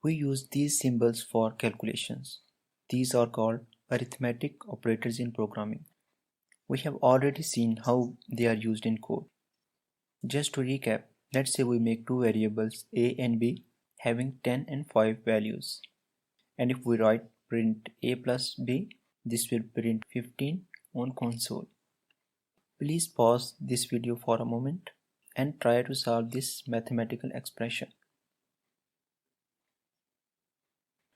We use these symbols for calculations. These are called arithmetic operators in programming. We have already seen how they are used in code. Just to recap, let's say we make two variables a and b having 10 and 5 values. And if we write print a plus b, this will print 15 on console. Please pause this video for a moment and try to solve this mathematical expression.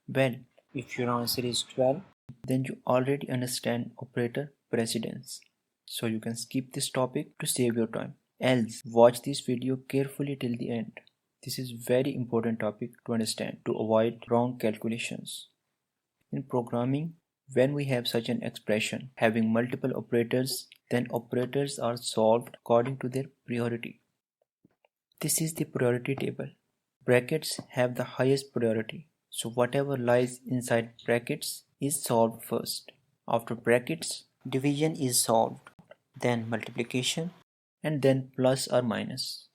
Well, if your answer is 12, then you already understand operator precedence. So you can skip this topic to save your time. Else, watch this video carefully till the end. This is very important topic to understand to avoid wrong calculations. In programming, when we have such an expression having multiple operators, then operators are solved according to their priority. This is the priority table. Brackets have the highest priority, so whatever lies inside brackets is solved first. After brackets, division is solved, then multiplication, and then plus or minus.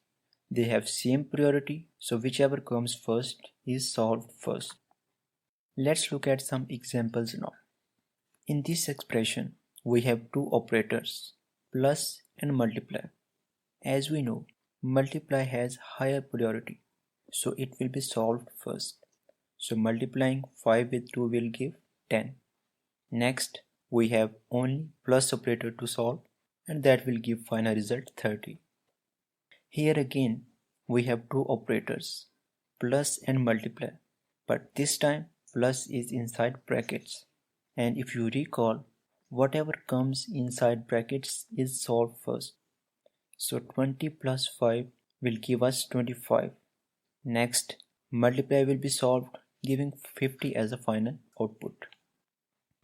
They have same priority, so whichever comes first is solved first. Let's look at some examples now. In this expression, we have two operators, plus and multiply. As we know, multiply has higher priority, so it will be solved first. So multiplying 5 with 2 will give 10. Next, we have only plus operator to solve, and that will give final result 30. Here again, we have two operators, plus and multiply, but this time plus is inside brackets. And if you recall, whatever comes inside brackets is solved first. So 20 plus 5 will give us 25. Next, multiply will be solved, giving 50 as a final output.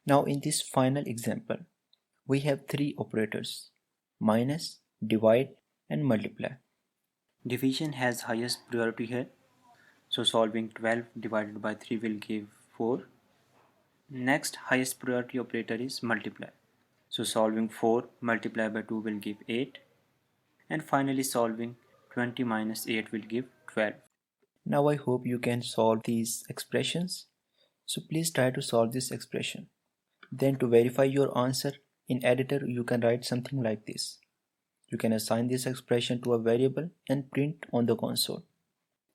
Now in this final example, we have three operators, minus, divide and multiply. Division has highest priority here, so solving 12 divided by 3 will give 4. Next highest priority operator is multiply, so solving 4 multiplied by 2 will give 8, and finally solving 20 minus 8 will give 12. Now I hope you can solve these expressions, so please try to solve this expression. Then to verify your answer, in editor you can write something like this. You can assign this expression to a variable and print on the console.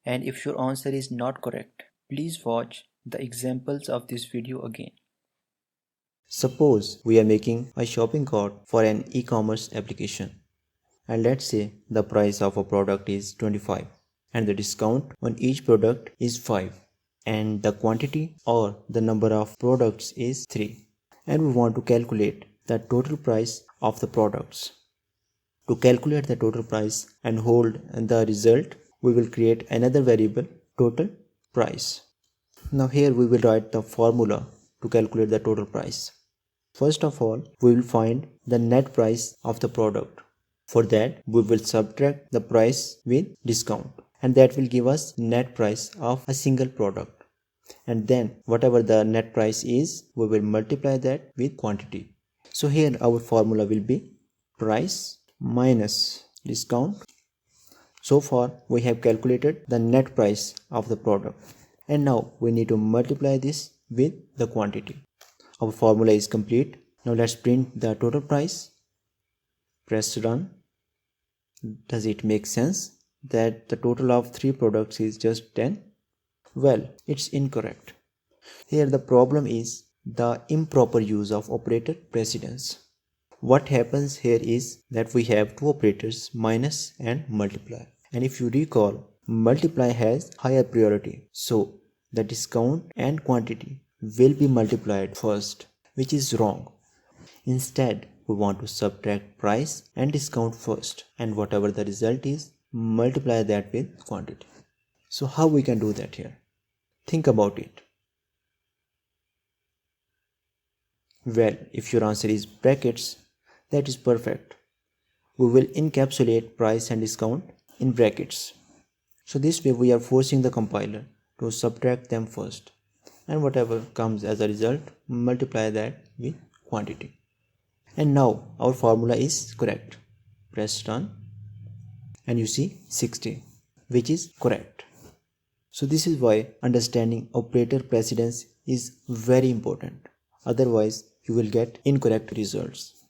And if your answer is not correct, please watch the examples of this video again. Suppose we are making a shopping cart for an e-commerce application. And let's say the price of a product is 25 and the discount on each product is 5 and the quantity or the number of products is 3, and we want to calculate the total price of the products. To calculate the total price and hold the result, we will create another variable, total price. Now here we will write the formula to calculate the total price. First of all, we will find the net price of the product. For that, we will subtract the price with discount, and that will give us net price of a single product. And then whatever the net price is, we will multiply that with quantity. So here our formula will be price minus discount. So far we have calculated the net price of the product, and now we need to multiply this with the quantity. Our formula is complete. Now let's print the total price. Press run. Does it make sense that the total of 3 products is just 10? Well, it's incorrect. Here the problem is the improper use of operator precedence. What happens here is that we have two operators, minus and multiply. And if you recall, multiply has higher priority. So the discount and quantity will be multiplied first, which is wrong. Instead, we want to subtract price and discount first, and whatever the result is, multiply that with quantity. So how we can do that here? Think about it. Well, if your answer is brackets, that is perfect. We will encapsulate price and discount in brackets. So this way we are forcing the compiler to subtract them first, and whatever comes as a result, multiply that with quantity. And now our formula is correct. Press run and you see 60, which is correct. So this is why understanding operator precedence is very important. Otherwise, you will get incorrect results.